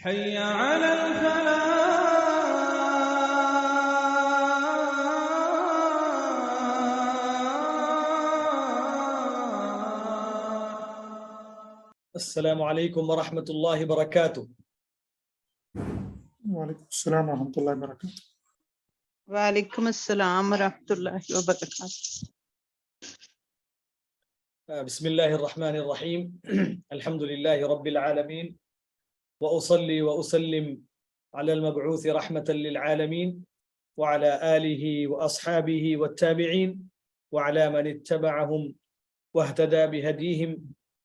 حي على الفلاح. السلام عليكم ورحمة الله وبركاته. وعلیکم السلام ورحمۃ اللہ وبرکاتہ. وعلیکم السلام ورحمۃ اللہ وبرکاتہ. بسم الله الرحمن الرحيم. الحمد لله رب العالمين، وأصلي وأسلم على المبعوث رحمة للعالمين وعلى آله وأصحابه والتابعين وعلى من اتبعهم واهتدى بهديهم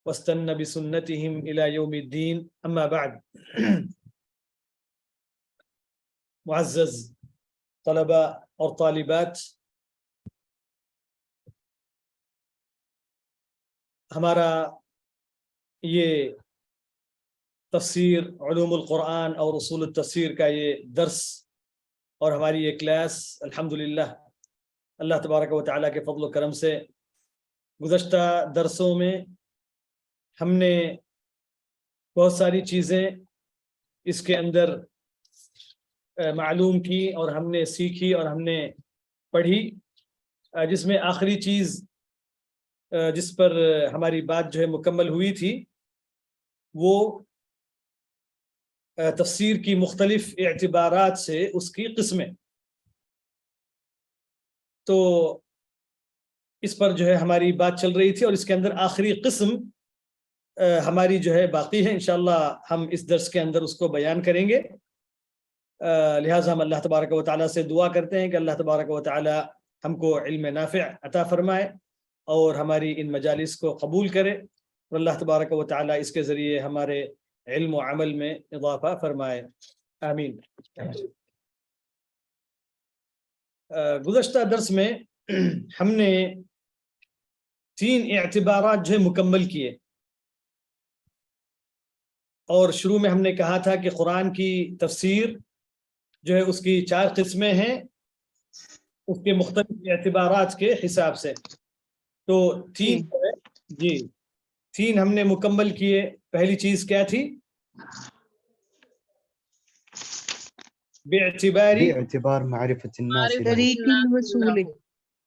واستنى بسنتهم إلى يوم الدين. أما بعد، معزز طلبہ اور طالبات، ہمارا یہ تفسیر علوم القرآن اور اصول التفسیر کا یہ درس اور ہماری یہ کلاس الحمدللہ اللہ تبارک و تعالیٰ کے فضل و کرم سے گزشتہ درسوں میں ہم نے بہت ساری چیزیں اس کے اندر معلوم کی اور ہم نے سیکھی اور ہم نے پڑھی، جس میں آخری چیز جس پر ہماری بات جو ہے مکمل ہوئی تھی وہ تفسیر کی مختلف اعتبارات سے اس کی قسمیں. تو اس پر جو ہے ہماری بات چل رہی تھی اور اس کے اندر آخری قسم ہماری جو ہے باقی ہے. انشاءاللہ ہم اس درس کے اندر اس کو بیان کریں گے. لہٰذا ہم اللہ تبارک و تعالیٰ سے دعا کرتے ہیں کہ اللہ تبارک و تعالیٰ ہم کو علم نافع عطا فرمائے اور ہماری ان مجالس کو قبول کرے اور اللہ تبارک و تعالیٰ اس کے ذریعے ہمارے علم و عمل میں اضافہ فرمائے. آمین. گزشتہ درس میں ہم نے 3 اعتبارات جو ہے مکمل کیے اور شروع میں ہم نے کہا تھا کہ قرآن کی تفسیر جو ہے اس کی 4 قسمیں ہیں اس کے مختلف اعتبارات کے حساب سے. تو 3 ہم نے مکمل کیے. پہلی چیز کیا تھی؟ باعتبار معرفت الناس له. طریق الوصول.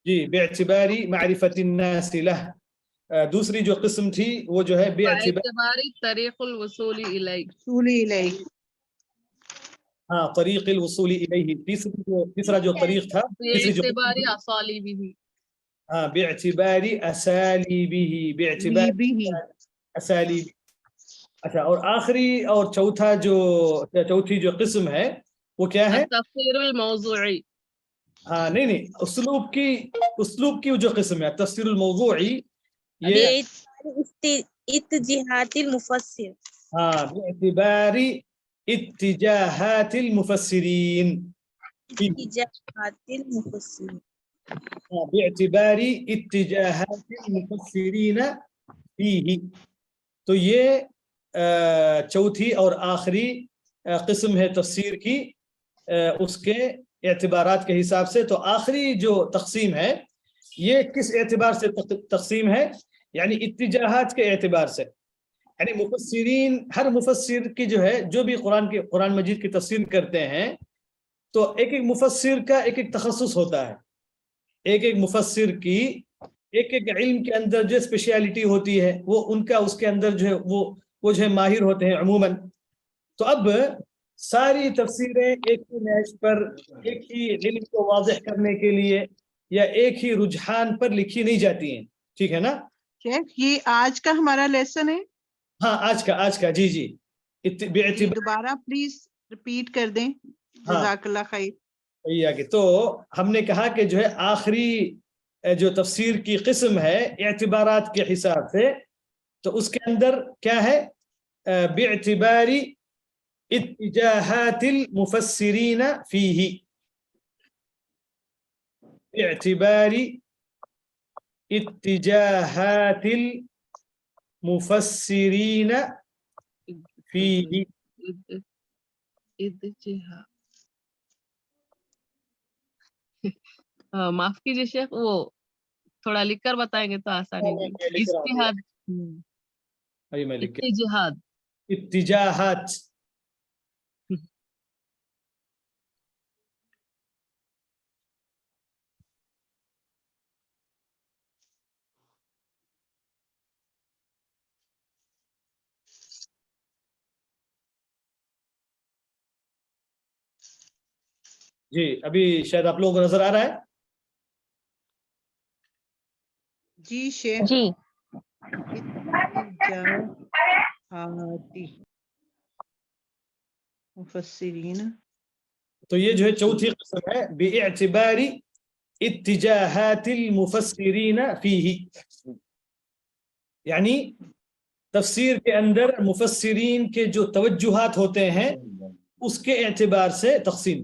جی، باعتباری معرفت الناس له. دوسری جو قسم تھی وہ جو ہے باعتبار طریق الوصول الیہ. ہاں، طریق الوصول الیہ. تیسرا جو طریق تھا باعتبار اسالیبہ. ہاں، باعتبار اسالیبہ. اسالیب. اچھا، اور آخری اور چوتھی جو قسم ہے وہ کیا ہے؟ تفسیر الموضوعی. ہاں، نہیں، اسلوب کی جو قسم ہے تفسیر الموضوعی، یہ اتجاہات المفسر. ہاں، باعتبار اتجاہات المفسرین. باعتبار اتجاہات المفسرین فیہ. تو یہ چوتھی اور آخری قسم ہے تفسیر کی اس کے اعتبارات کے حساب سے. تو آخری جو تقسیم ہے یہ کس اعتبار سے تقسیم ہے؟ یعنی اتجاہات کے اعتبار سے. یعنی مفسرین، ہر مفسر کی جو بھی قرآن مجید کی تفسیر کرتے ہیں تو ایک مفسر کا ایک تخصص ہوتا ہے. ایک مفسر کی ایک علم کے اندر جو اسپیشیلٹی ہوتی ہے وہ ان کا اس کے اندر جو ہے وہ جو ہے ماہر ہوتے ہیں عموماً. تو اب ساری تفسیریں ایک ہی میچ پر ایک ہی علم کو واضح کرنے کے لیے یا ایک ہی رجحان پر لکھی نہیں جاتی ہیں. ٹھیک ہے نا؟ یہ آج کا ہمارا لیسن ہے. ہاں، آج کا جی. دوبارہ پلیز ریپیٹ کر دیں. جزاک اللہ خیر. تو ہم نے کہا کہ جو ہے آخری جو تفسیر کی قسم ہے اعتبارات کے حساب سے، تو اس کے اندر کیا ہے؟ باعتبار اتجاہات المفسرین فیہ. باعتبار اتجاہات المفسرین فیہ. معاف کیجیے شیخ، وہ تھوڑا لکھ کر بتائیں گے تو آسانی ہوگی. اتجاہات. اتجاہات جی ابھی شاید آپ لوگوں کو نظر آ رہا ہے. جی شیخ جی اتجاہاتی مفسرین تو یہ جو ہے چوتھی قسم ہے باعتبار اتجاہات المفسرین فیہ، یعنی تفسیر کے اندر مفسرین کے جو توجہات ہوتے ہیں اس کے اعتبار سے تقسیم،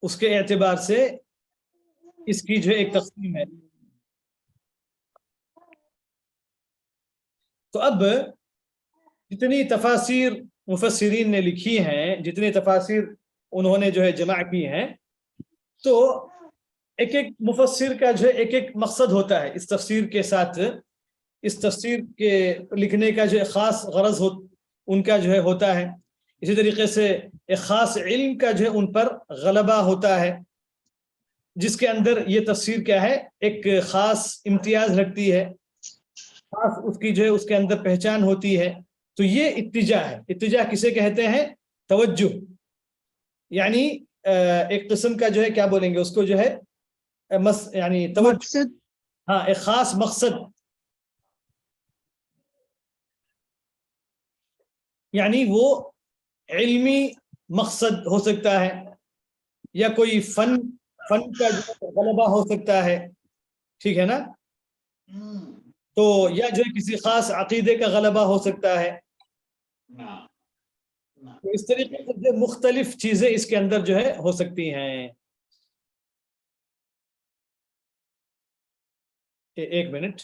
اس کے اعتبار سے اس کی جو ایک تقسیم ہے. تو اب جتنی تفاسیر مفسرین نے لکھی ہیں، جتنی تفاسیر انہوں نے جو ہے جمع کی ہیں، تو ایک ایک مفسر کا جو ہے ایک ایک مقصد ہوتا ہے اس تفسیر کے ساتھ. اس تفسیر کے لکھنے کا جو خاص غرض ان کا جو ہے ہوتا ہے. اسی طریقے سے ایک خاص علم کا جو ہے ان پر غلبہ ہوتا ہے، جس کے اندر یہ تفسیر کیا ہے ایک خاص امتیاز رکھتی ہے، خاص اس کی جو ہے اس کے اندر پہچان ہوتی ہے. تو یہ اتجاہ ہے. اتجاہ کسے کہتے ہیں؟ توجہ، یعنی ایک قسم کا جو ہے کیا بولیں گے اس کو جو ہے یعنی توجہ، مقصد. ہاں ایک خاص مقصد، یعنی وہ علمی مقصد ہو سکتا ہے یا کوئی فن کا جو غلبہ ہو سکتا ہے، ٹھیک ہے نا. تو یا جو ہے کسی خاص عقیدے کا غلبہ ہو سکتا ہے. تو اس طریقے سے مختلف چیزیں اس کے اندر جو ہے ہو سکتی ہیں. ایک منٹ.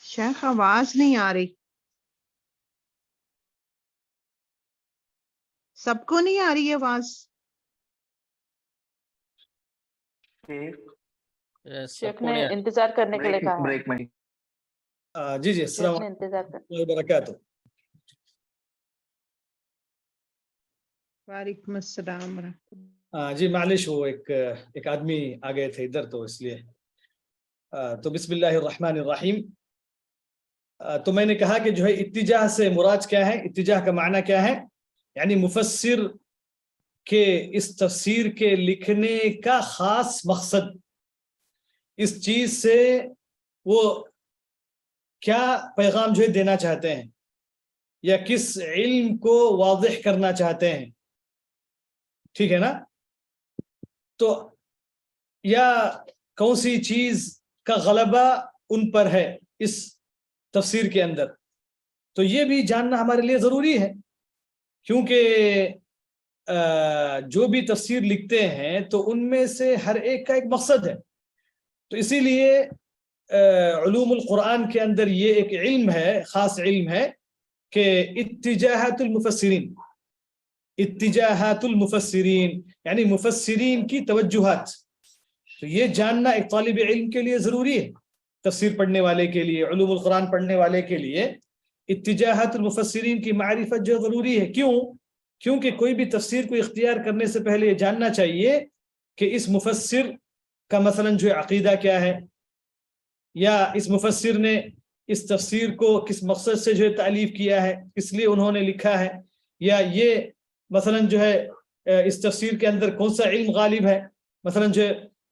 شیخ آواز نہیں آ رہی. سب کو نہیں آ رہی آواز؟ شیخ نے انتظار کرنے کے لیے کہا. بریک میں جی جی السلام شیخ نے انتظار کر. علیکم وبرکاتہ. وعلیکم السلام ورحمۃ اللہ. جی معلش وہ ایک آدمی آ گئے تھے ادھر تو اس لیے. تو بسم اللہ الرحمن الرحیم. تو میں نے کہا کہ جو ہے اتجاہ سے مراد کیا ہے؟ اتجاہ کا معنی کیا ہے؟ یعنی مفسر کے اس تفسیر کے لکھنے کا خاص مقصد، اس چیز سے وہ کیا پیغام جو ہے دینا چاہتے ہیں یا کس علم کو واضح کرنا چاہتے ہیں، ٹھیک ہے نا. تو یا کون سی چیز کا غلبہ ان پر ہے اس تفسیر کے اندر، تو یہ بھی جاننا ہمارے لیے ضروری ہے، کیونکہ جو بھی تفسیر لکھتے ہیں تو ان میں سے ہر ایک کا ایک مقصد ہے. تو اسی لیے علوم القرآن کے اندر یہ ایک علم ہے، خاص علم ہے کہ اتجاہات المفسرین یعنی مفسرین کی توجہات. تو یہ جاننا ایک طالب علم کے لیے ضروری ہے، تفسیر پڑھنے والے کے لیے، علوم القرآن پڑھنے والے کے لیے اتجاہات المفسرین کی معرفت جو ضروری ہے. کیوں؟ کیونکہ کوئی بھی تفسیر کو اختیار کرنے سے پہلے یہ جاننا چاہیے کہ اس مفسر کا مثلا جو عقیدہ کیا ہے، یا اس مفسر نے اس تفسیر کو کس مقصد سے جو ہے تالیف کیا ہے، کس لیے انہوں نے لکھا ہے، یا یہ مثلا جو ہے اس تفسیر کے اندر کون سا علم غالب ہے. مثلا جو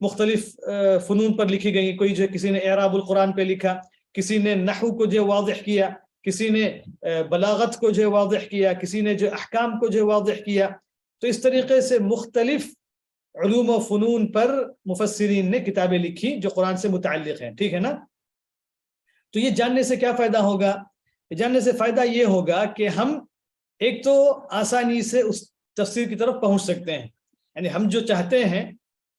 مختلف فنون پر لکھی گئی، کوئی جو کسی نے اعراب القرآن پہ لکھا، کسی نے نحو کو جو واضح کیا، کسی نے بلاغت کو جو واضح کیا، کسی نے جو احکام کو جو واضح کیا. تو اس طریقے سے مختلف علوم و فنون پر مفسرین نے کتابیں لکھی جو قرآن سے متعلق ہیں. ٹھیک ہے نا؟ تو یہ جاننے سے کیا فائدہ ہوگا؟ جاننے سے فائدہ یہ ہوگا کہ ہم ایک تو آسانی سے اس تفسیر کی طرف پہنچ سکتے ہیں. یعنی ہم جو چاہتے ہیں،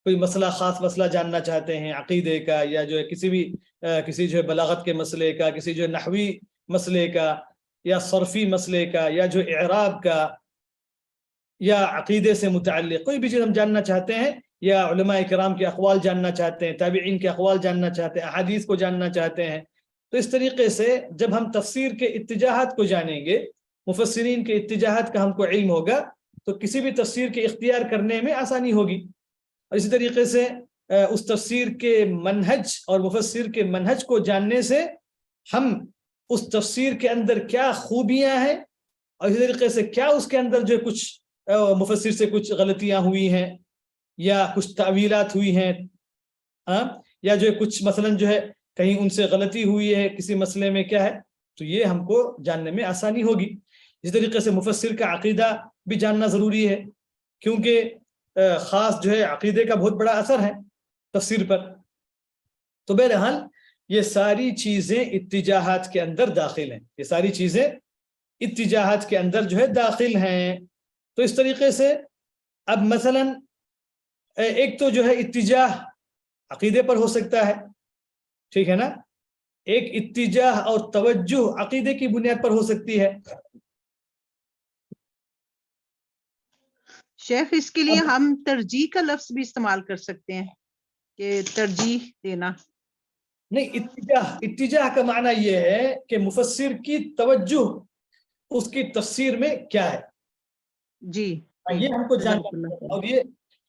کوئی مسئلہ، خاص مسئلہ جاننا چاہتے ہیں عقیدے کا، یا جو ہے کسی جو ہے بلاغت کے مسئلے کا، کسی جو ہے نحوی مسئلے کا، یا صرفی مسئلے کا، یا جو اعراب کا، یا عقیدے سے متعلق کوئی بھی چیز ہم جاننا چاہتے ہیں، یا علماء کرام کے اقوال جاننا چاہتے ہیں، تابعین کے اقوال جاننا چاہتے ہیں، احادیث کو جاننا چاہتے ہیں. تو اس طریقے سے جب ہم تفسیر کے اتجاہات کو جانیں گے، مفسرین کے اتجاہات کا ہم کو علم ہوگا، تو کسی بھی تفسیر کے اختیار کرنے میں آسانی ہوگی. اور اسی طریقے سے اس تفسیر کے منہج اور مفسر کے منہج کو جاننے سے ہم اس تفسیر کے اندر کیا خوبیاں ہیں، اور اسی طریقے سے کیا اس کے اندر جو کچھ مفسر سے کچھ غلطیاں ہوئی ہیں، یا کچھ تعویلات ہوئی ہیں، یا جو کچھ مثلا جو ہے کہیں ان سے غلطی ہوئی ہے کسی مسئلے میں، کیا ہے، تو یہ ہم کو جاننے میں آسانی ہوگی. اسی طریقے سے مفسر کا عقیدہ بھی جاننا ضروری ہے، کیونکہ خاص جو ہے عقیدے کا بہت بڑا اثر ہے تفسیر پر. تو بہرحال یہ ساری چیزیں اتجاہات کے اندر داخل ہیں، یہ ساری چیزیں اتجاہات کے اندر جو ہے داخل ہیں. تو اس طریقے سے اب مثلا ایک تو جو ہے اتجاہ عقیدے پر ہو سکتا ہے، ٹھیک ہے نا، ایک اتجاہ اور توجہ عقیدے کی بنیاد پر ہو سکتی ہے. شیخ اس کے لیے ہم ترجیح کا لفظ بھی استعمال کر سکتے ہیں کہ ترجیح دینا. نہیں، اتجاہ کا معنی یہ ہے کہ مفسر کی توجہ اس کی تفسیر میں کیا ہے. جی، یہ ہم کو جاننا ہے. اور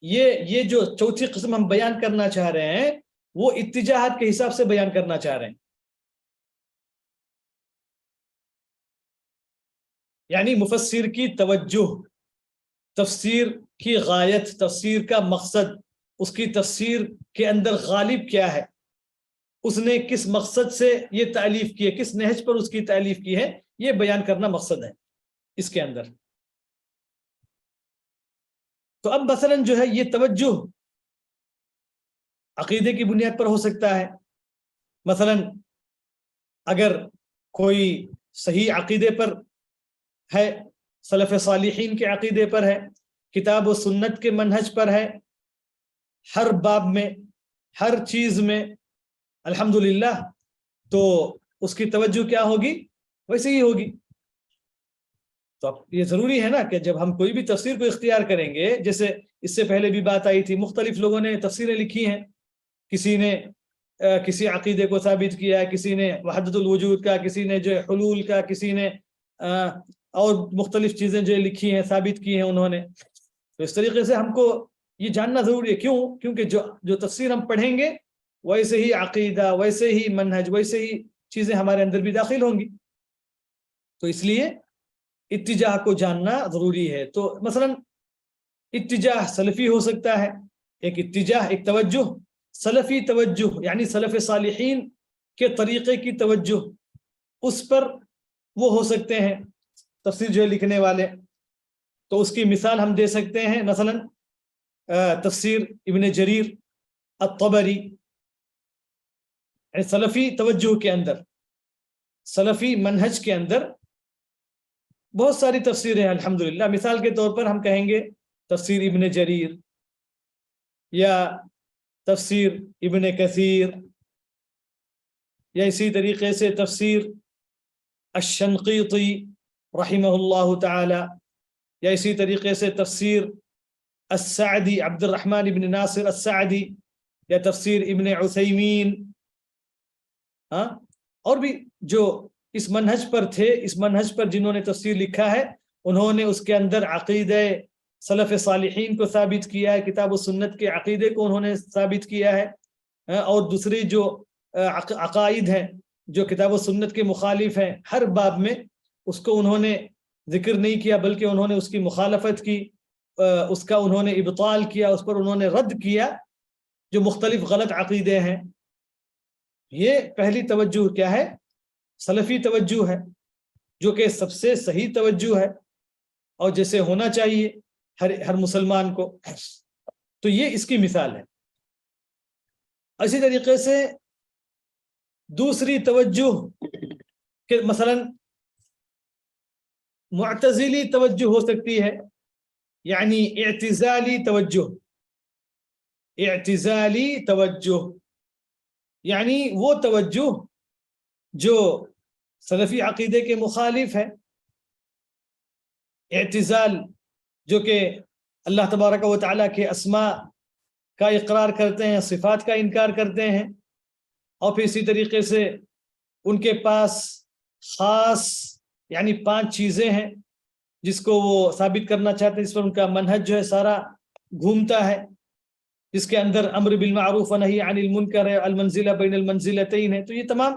یہ جو چوتھی قسم ہم بیان کرنا چاہ رہے ہیں وہ اتجاہات کے حساب سے بیان کرنا چاہ رہے ہیں. یعنی مفسر کی توجہ، تفسیر کی غایت، تفسیر کا مقصد، اس کی تفسیر کے اندر غالب کیا ہے، اس نے کس مقصد سے یہ تالیف کی ہے، کس نہج پر اس کی تالیف کی ہے، یہ بیان کرنا مقصد ہے اس کے اندر. تو اب مثلا جو ہے یہ توجہ عقیدے کی بنیاد پر ہو سکتا ہے. مثلا اگر کوئی صحیح عقیدے پر ہے، سلف صالحین کے عقیدے پر ہے، کتاب و سنت کے منہج پر ہے، ہر باب میں، ہر چیز میں الحمدللہ، تو اس کی توجہ کیا ہوگی؟ ویسے ہی ہوگی. تو اب یہ ضروری ہے نا کہ جب ہم کوئی بھی تفسیر کو اختیار کریں گے، جیسے اس سے پہلے بھی بات آئی تھی، مختلف لوگوں نے تفسیریں لکھی ہیں، کسی نے کسی عقیدے کو ثابت کیا ہے، کسی نے وحدت الوجود کا، کسی نے جو حلول کا، کسی نے اور مختلف چیزیں جو لکھی ہیں، ثابت کی ہیں انہوں نے. تو اس طریقے سے ہم کو یہ جاننا ضروری ہے. کیوں؟ کیونکہ جو تفسیر ہم پڑھیں گے ویسے ہی عقیدہ، ویسے ہی منہج، ویسے ہی چیزیں ہمارے اندر بھی داخل ہوں گی. تو اس لیے اتجاہ کو جاننا ضروری ہے. تو مثلا اتجاہ سلفی ہو سکتا ہے، ایک اتجاہ، ایک توجہ سلفی توجہ، یعنی سلف صالحین کے طریقے کی توجہ، اس پر وہ ہو سکتے ہیں تفسیر جو ہے لکھنے والے. تو اس کی مثال ہم دے سکتے ہیں، مثلا تفسیر ابن جریر الطبری، یعنی سلفی توجہ کے اندر، سلفی منہج کے اندر بہت ساری تفسیریں ہیں الحمدللہ. مثال کے طور پر ہم کہیں گے تفسیر ابن جریر یا تفسیر ابن کثیر, یا اسی طریقے سے تفسیر الشنقیطی رحمہ اللہ تعالی, یا اسی طریقے سے تفسیر السعدی عبد الرحمن ابن ناصر السعدی, یا تفسیر ابن عثیمین. اور بھی جو اس منہج پر تھے, اس منہج پر جنہوں نے تفسیر لکھا ہے, انہوں نے اس کے اندر عقیدہ سلف صالحین کو ثابت کیا ہے, کتاب و سنت کے عقیدے کو انہوں نے ثابت کیا ہے, اور دوسری جو عقائد ہیں جو کتاب و سنت کے مخالف ہیں, ہر باب میں اس کو انہوں نے ذکر نہیں کیا, بلکہ انہوں نے اس کی مخالفت کی, اس کا انہوں نے ابطال کیا, اس پر انہوں نے رد کیا جو مختلف غلط عقیدے ہیں. یہ پہلی توجہ کیا ہے؟ سلفی توجہ ہے, جو کہ سب سے صحیح توجہ ہے اور جیسے ہونا چاہیے ہر مسلمان کو. تو یہ اس کی مثال ہے. اسی طریقے سے دوسری توجہ کہ مثلا معتزلی توجہ ہو سکتی ہے, یعنی اعتزالی توجہ. اعتزالی توجہ یعنی وہ توجہ جو سلفی عقیدے کے مخالف ہے. اعتزال جو کہ اللہ تبارک و تعالیٰ کے اسماء کا اقرار کرتے ہیں, صفات کا انکار کرتے ہیں, اور پھر اسی طریقے سے ان کے پاس خاص یعنی 5 چیزیں ہیں جس کو وہ ثابت کرنا چاہتے ہیں, اس پر ان کا منہج جو ہے سارا گھومتا ہے, جس کے اندر امر بالمعروف و نہی عن المنکر ہے, المنزلہ بین المنزلتین ہے. تو یہ تمام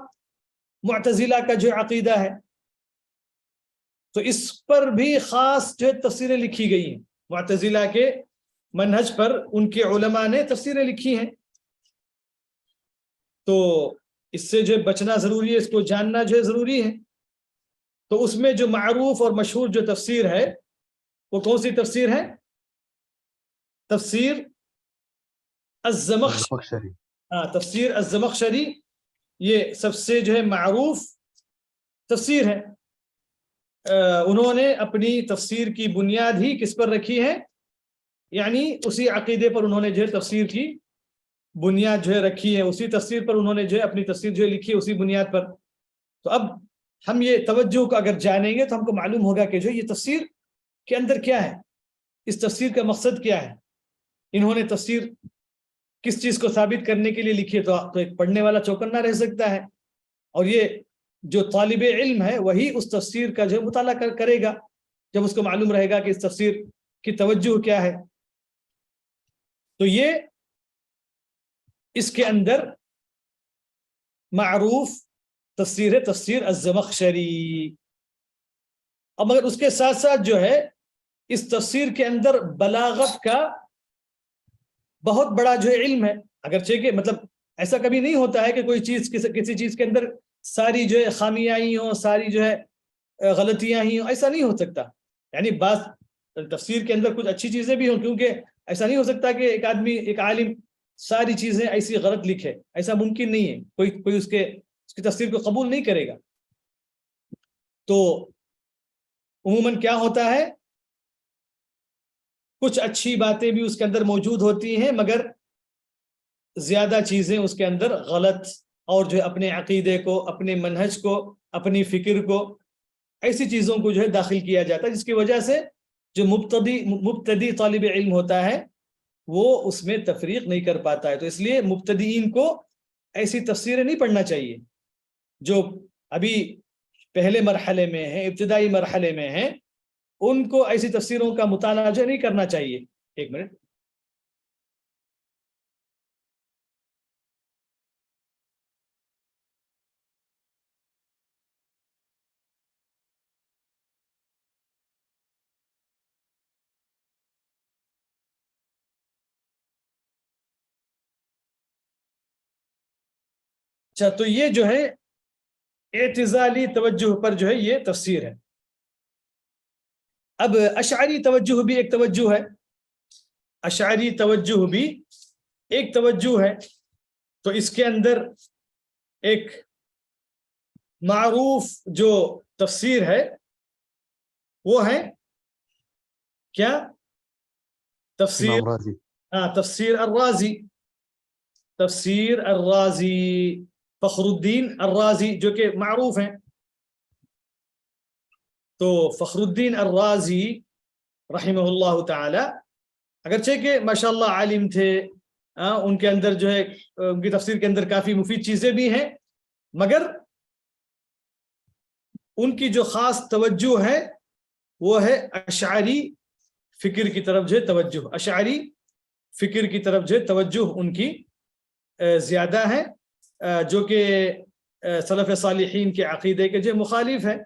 معتزلہ کا جو عقیدہ ہے, تو اس پر بھی خاص جو تفسیریں لکھی گئی ہیں. معتزلہ کے منہج پر ان کے علماء نے تفسیریں لکھی ہیں. تو اس سے جو بچنا ضروری ہے, اس کو جاننا جو ہے ضروری ہے. تو اس میں جو معروف اور مشہور جو تفسیر ہے وہ کون سی تفسیر ہے؟ تفسیر الزمخشری. تفسیر الزمخشری یہ سب سے جو ہے معروف تفسیر ہے. انہوں نے اپنی تفسیر کی بنیاد ہی کس پر رکھی ہے؟ یعنی اسی عقیدے پر انہوں نے جو ہے تفسیر کی بنیاد جو ہے رکھی ہے, اسی تفسیر پر انہوں نے جو ہے اپنی تفسیر جو ہے لکھی ہے, اسی بنیاد پر. تو اب ہم یہ توجہ کو اگر جانیں گے تو ہم کو معلوم ہوگا کہ جو یہ تفسیر کے اندر کیا ہے, اس تفسیر کا مقصد کیا ہے, انہوں نے تفسیر کس چیز کو ثابت کرنے کے لیے لکھی ہے. تو ایک پڑھنے والا چوکنا رہ سکتا ہے, اور یہ جو طالب علم ہے وہی اس تفسیر کا جو مطالعہ کرے گا جب اس کو معلوم رہے گا کہ اس تفسیر کی توجہ کیا ہے. تو یہ اس کے اندر معروف تفسیر ہے, تفسیر الزمخشری. اب مگر اس کے ساتھ ساتھ جو ہے اس تفسیر کے اندر بلاغت کا بہت بڑا جو علم ہے. اگرچہ کہ مطلب ایسا کبھی نہیں ہوتا ہے کہ کوئی چیز کسی چیز کے اندر ساری جو ہے خامیاں ہی ہوں, ساری جو ہے غلطیاں ہی ہوں, ایسا نہیں ہو سکتا. یعنی بعض تفسیر کے اندر کچھ اچھی چیزیں بھی ہوں, کیونکہ ایسا نہیں ہو سکتا کہ ایک آدمی ایک عالم ساری چیزیں ایسی غلط لکھے, ایسا ممکن نہیں ہے. کوئی اس کی تفسیر کو قبول نہیں کرے گا. تو عموماً کیا ہوتا ہے, کچھ اچھی باتیں بھی اس کے اندر موجود ہوتی ہیں, مگر زیادہ چیزیں اس کے اندر غلط اور جو ہے اپنے عقیدے کو, اپنے منہج کو, اپنی فکر کو, ایسی چیزوں کو جو ہے داخل کیا جاتا ہے, جس کی وجہ سے جو مبتدی طالب علم ہوتا ہے وہ اس میں تفریق نہیں کر پاتا ہے. تو اس لیے مبتدئین کو ایسی تفسیریں نہیں پڑھنا چاہیے جو ابھی پہلے مرحلے میں ہیں, ابتدائی مرحلے میں ہیں, ان کو ایسی تفسیروں کا مطالعہ جو نہیں کرنا چاہیے. ایک منٹ. اچھا, تو یہ جو ہے اعتزالی توجہ پر جو ہے یہ تفسیر ہے. اب اشعری توجہ بھی ایک توجہ ہے, اشعری توجہ بھی ایک توجہ ہے. تو اس کے اندر ایک معروف جو تفسیر ہے وہ ہیں کیا؟ تفسیر امام رازی. تفسیر الرازی، تفسیر الرازی، فخر الدین الرازی جو کہ معروف ہیں. تو فخر الدین الرازی رحمہ اللہ تعالی اگرچہ کہ ماشاءاللہ عالم تھے، ان کے اندر جو ہے ان کی تفسیر کے اندر کافی مفید چیزیں بھی ہیں، مگر ان کی جو خاص توجہ ہے وہ ہے اشعری فکر کی طرف جو ہے توجہ، اشعری فکر کی طرف جو ہے توجہ ان کی زیادہ ہے، جو کہ سلف صالحین کے عقیدے کے جو مخالف ہے،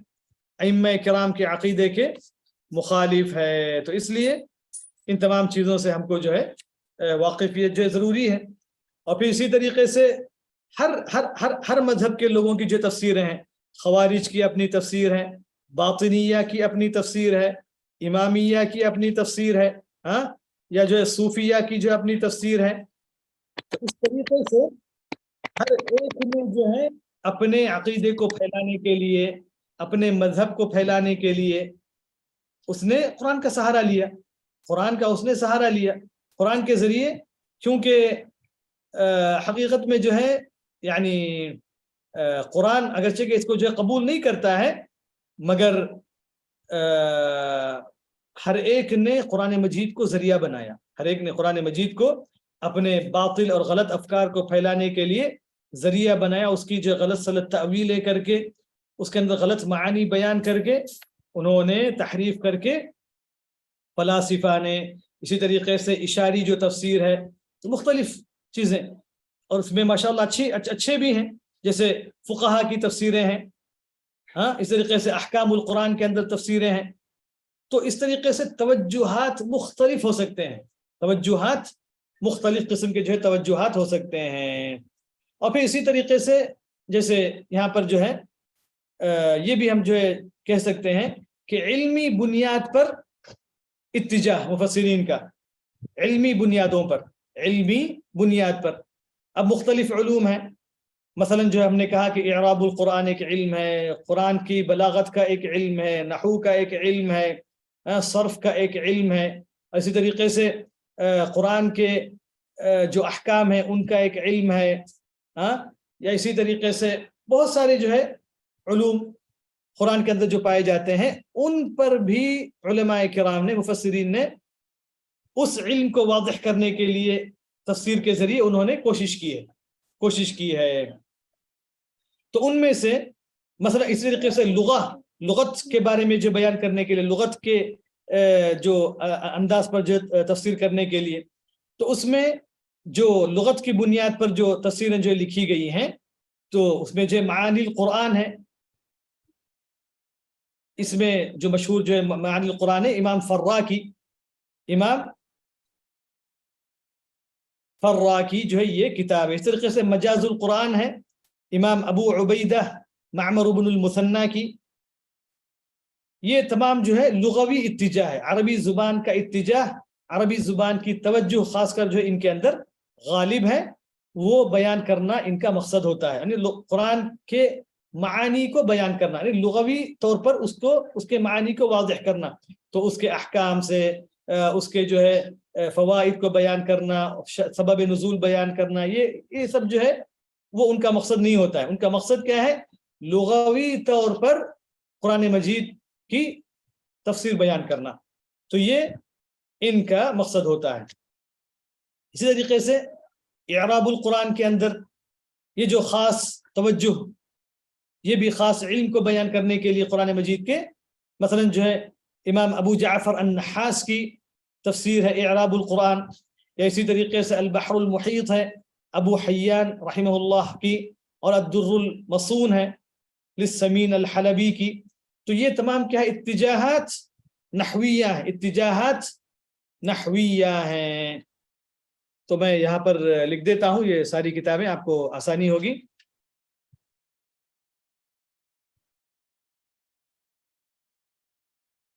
ائمہ کرام کے عقیدے کے مخالف ہے. تو اس لیے ان تمام چیزوں سے ہم کو جو ہے واقفیت جو ہے ضروری ہے. اور پھر اسی طریقے سے ہر مذہب کے لوگوں کی جو تفسیریں ہیں، خوارج کی اپنی تفسیر ہے، باطنیہ کی اپنی تفسیر ہے، امامیہ کی اپنی تفسیر ہے، یا جو ہے صوفیہ کی جو اپنی تفسیر ہے. تو اس طریقے سے ہر ایک نے جو ہے اپنے عقیدے کو پھیلانے کے لیے، اپنے مذہب کو پھیلانے کے لیے اس نے قرآن کا سہارا لیا، قرآن کا اس نے سہارا لیا. قرآن کے ذریعے کیونکہ حقیقت میں جو ہے یعنی قرآن اگرچہ کہ اس کو جو ہے قبول نہیں کرتا ہے، مگر ہر ایک نے قرآن مجید کو ذریعہ بنایا، ہر ایک نے قرآن مجید کو اپنے باطل اور غلط افکار کو پھیلانے کے لیے ذریعہ بنایا. اس کی جو غلط سلط تعویلیں کر کے، اس کے اندر غلط معانی بیان کر کے انہوں نے تحریف کر کے، فلاسفہ نے اسی طریقے سے اشاری جو تفسیر ہے، تو مختلف چیزیں، اور اس میں ماشاءاللہ اچھے بھی ہیں، جیسے فقہا کی تفسیریں ہیں، اس طریقے سے احکام القرآن کے اندر تفسیریں ہیں. تو اس طریقے سے توجہات مختلف ہو سکتے ہیں، توجہات مختلف قسم کے جو ہے توجہات ہو سکتے ہیں. اور پھر اسی طریقے سے جیسے یہاں پر جو ہے یہ بھی ہم جو ہے کہہ سکتے ہیں کہ علمی بنیاد پر اتجاہ مفسرین کا، علمی بنیادوں پر، علمی بنیاد پر. اب مختلف علوم ہیں، مثلا جو ہم نے کہا کہ اعراب القرآن ایک علم ہے، قرآن کی بلاغت کا ایک علم ہے، نحو کا ایک علم ہے، صرف کا ایک علم ہے. اسی طریقے سے قرآن کے جو احکام ہیں ان کا ایک علم ہے، یا اسی طریقے سے بہت سارے جو ہے علوم قرآن کے اندر جو پائے جاتے ہیں، ان پر بھی علماء کرام نے، مفسرین نے اس علم کو واضح کرنے کے لیے تفسیر کے ذریعے انہوں نے کوشش کی ہے. تو ان میں سے مثلا اس طریقے سے لغت کے بارے میں جو بیان کرنے کے لیے، لغت کے جو انداز پر جو تفسیر کرنے کے لیے، تو اس میں جو لغت کی بنیاد پر جو تفسیریں جو لکھی گئی ہیں، تو اس میں جو معانی القرآن ہے، اس میں جو مشہور جو ہے معانی القرآن ہے، امام فراکی جو ہے یہ کتاب ہے. اس طریقے سے مجاز القرآن ہے، امام ابو عبیدہ معمر بن المثنی کی. یہ تمام جو ہے لغوی اتجاہ ہے، عربی زبان کا اتجاہ، عربی زبان کی توجہ خاص کر جو ان کے اندر غالب ہے، وہ بیان کرنا ان کا مقصد ہوتا ہے. یعنی قرآن کے معانی کو بیان کرنا، یعنی لغوی طور پر اس کے معانی کو واضح کرنا. تو اس کے احکام سے اس کے جو ہے فوائد کو بیان کرنا، سبب نزول بیان کرنا، یہ سب جو ہے وہ ان کا مقصد نہیں ہوتا ہے. ان کا مقصد کیا ہے؟ لغوی طور پر قرآن مجید کی تفسیر بیان کرنا. تو یہ ان کا مقصد ہوتا ہے. اسی طریقے سے اعراب القرآن کے اندر یہ جو خاص توجہ، یہ بھی خاص علم کو بیان کرنے کے لیے قرآن مجید کے، مثلا جو ہے امام ابو جعفر النحاس کی تفسیر ہے اعراب القرآن، یا اسی طریقے سے البحر المحیط ہے ابو حیان رحمہ اللہ کی، اور الدر المصون ہے للسمین الحلبی کی. تو یہ تمام کیا ہے؟ اتجاہات نحویہ ہیں. تو میں یہاں پر لکھ دیتا ہوں یہ ساری کتابیں، آپ کو آسانی ہوگی.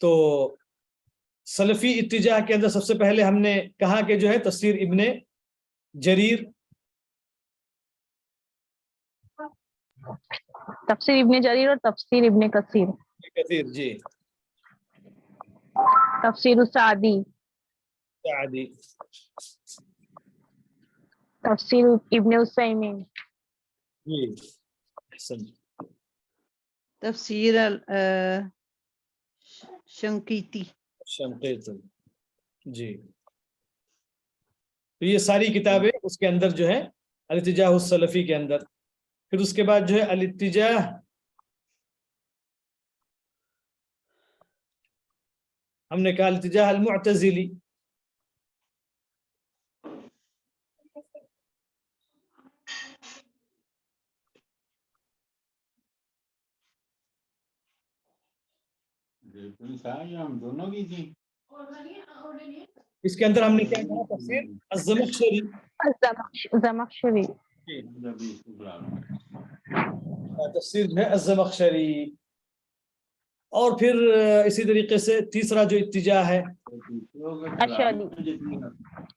تو سلفی اتجاہ کے اندر سب سے پہلے ہم نے کہا کہ جو ہے تفسیر ابن جریر، تفسیر ابن جریر اور تفسیر ابن کثیر. کثیر جی. تفسیر السعدی، سعدی، تفسیر ابن عثیمین، جی احسن، تفسیر شنقیطی، شنقیطی، جی. تو یہ ساری کتابیں اس کے اندر جو ہے الاتجاہ السلفی کے اندر. پھر اس کے بعد جو ہے الاتجاہ ہم نے کہا الاتجاہ المعتزلی. اس کے اندر ہم نے کیا کہا؟ تفسیر الزمخشری، زمخشری، تفسیر جو ہے الزمخشری. اور پھر اسی طریقے سے تیسرا جو اتجاہ ہے اشعری،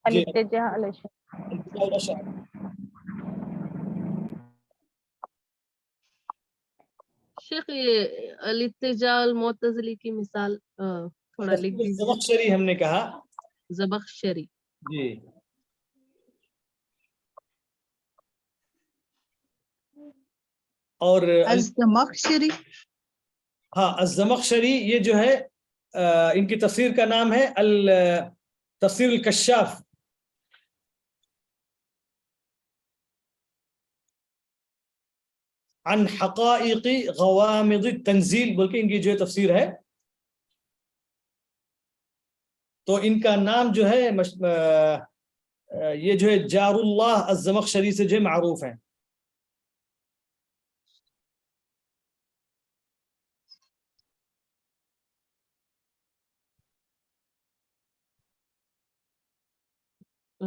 الاتجاہ الاشعری. الاتجاہ الاشعری. شیخ یہ الاتجاہ المعتزلی کی مثال تھوڑا لکھ دیجیے. الزمخشری ہم نے کہا، زبخشری. جی. اور الزمخشری، ہاں الزمخشری یہ جو ہے ان کی تفسیر کا نام ہے تفسیر الکشاف. عن حقائق غوامض التنزیل بول کے ان کی جو ہے تفسیر ہے. تو ان کا نام جو ہے یہ جو ہے جار اللہ الزمخشری سے جو ہے معروف ہے.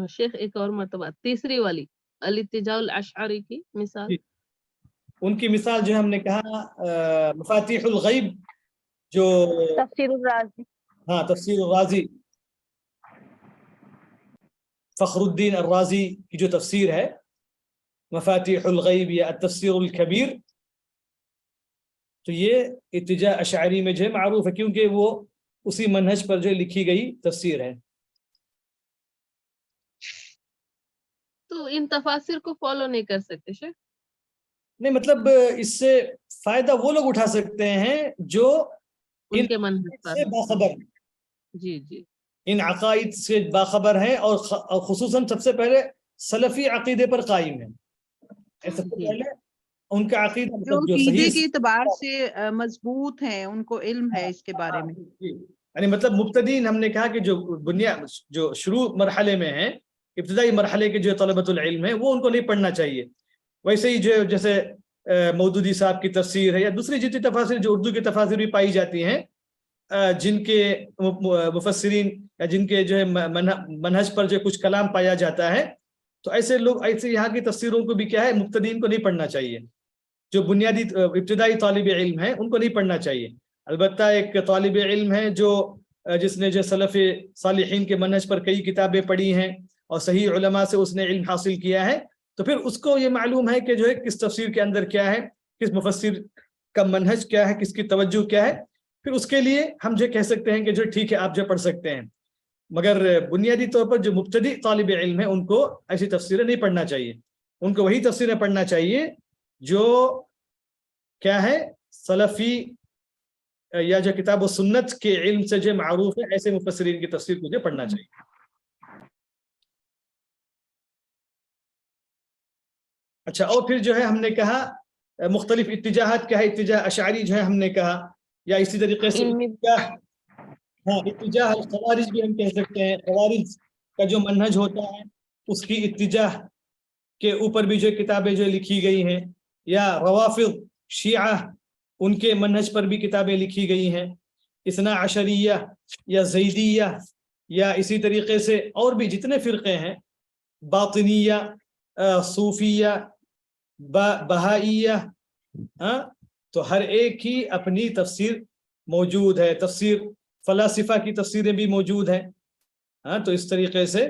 شیخ ایک اور مرتبہ تیسری والی الاتجاہ الاشعری کی مثال. ان کی مثال جو ہم نے کہا مفاتیح الغیب، جو تفسیر الرازی، ہاں تفسیر الرازی، فخر الدین الرازی کی جو تفسیر ہے مفاتیح الغیب یا التفسیر الکبیر. تو یہ اتجاہ اشعری میں جو ہے معروف ہے کیونکہ وہ اسی منہج پر جو لکھی گئی تفسیر ہے. تو ان تفاسیر کو فالو نہیں کر سکتے شیخ؟ نہیں، مطلب اس سے فائدہ وہ لوگ اٹھا سکتے ہیں جو ان کے منہج پر سے باخبر ہیں، جی جی، ان عقائد سے باخبر ہیں، اور خصوصاً سب سے پہلے سلفی عقیدے پر قائم ہیں. سب سے پہلے ان کا عقیدہ جو جو عقیدے صحیح کے اعتبار سے مضبوط ہیں، ان کو علم ہے اس کے بارے میں. یعنی مطلب مبتدئین ہم نے کہا کہ جو جو شروع مرحلے میں ہیں، ابتدائی مرحلے کے جو طلبۃ العلم ہیں، وہ ان کو نہیں پڑھنا چاہیے. ویسے ہی جو جیسے مودودی صاحب کی تفسیر ہے یا دوسری جتنی تفاسیر جو اردو کی تفاسیر بھی پائی جاتی ہیں، جن کے مفسرین یا جن کے جو ہے منہج پر جو کچھ کلام پایا جاتا ہے، تو ایسے لوگ ایسے یہاں کی تفسیروں کو بھی کیا ہے مبتدئین کو نہیں پڑھنا چاہیے. جو بنیادی ابتدائی طالب علم ہیں ان کو نہیں پڑھنا چاہیے. البتہ ایک طالب علم ہے جو جس نے جو سلف صالحین کے منہج پر کئی کتابیں پڑھی ہیں اور صحیح علماء سے اس نے علم حاصل کیا ہے، تو پھر اس کو یہ معلوم ہے کہ جو ہے کس تفسیر کے اندر کیا ہے، کس مفسر کا منہج کیا ہے، کس کی توجہ کیا ہے. پھر اس کے لیے ہم جو کہہ سکتے ہیں کہ جو ٹھیک ہے آپ جو پڑھ سکتے ہیں. مگر بنیادی طور پر جو مبتدی طالب علم ہے ان کو ایسی تفسیریں نہیں پڑھنا چاہیے. ان کو وہی تفسیریں پڑھنا چاہیے جو کیا ہے سلفی یا جو کتاب و سنت کے علم سے جو معروف ہے، ایسے مفسرین کی تفسیر کو جو پڑھنا چاہیے. اچھا، اور پھر جو ہے ہم نے کہا مختلف اتجاہات کیا ہے. اتجاہ اشعری جو ہے ہم نے کہا، یا اسی طریقے سے اتجاہ الخوارج بھی ہم کہہ سکتے ہیں. خوارج کا جو منہج ہوتا ہے اس کی اتجاہ کے اوپر بھی جو کتابیں جو لکھی گئی ہیں، یا روافض شیعہ ان کے منہج پر بھی کتابیں لکھی گئی ہیں. اثنا عشریہ یا زیدیہ، یا اسی طریقے سے اور بھی جتنے فرقے ہیں، باطنیہ، صوفیہ، بہائیہ، تو ہر ایک کی اپنی تفسیر موجود ہے. تفسیر فلاسفہ کی تفسیریں بھی موجود ہیں. تو اس طریقے سے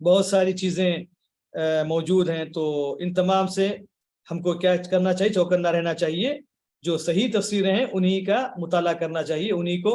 بہت ساری چیزیں موجود ہیں. تو ان تمام سے ہم کو کیا کرنا چاہیے؟ چوکنا رہنا چاہیے. جو صحیح تفسیریں ہیں انہی کا مطالعہ کرنا چاہیے، انہی کو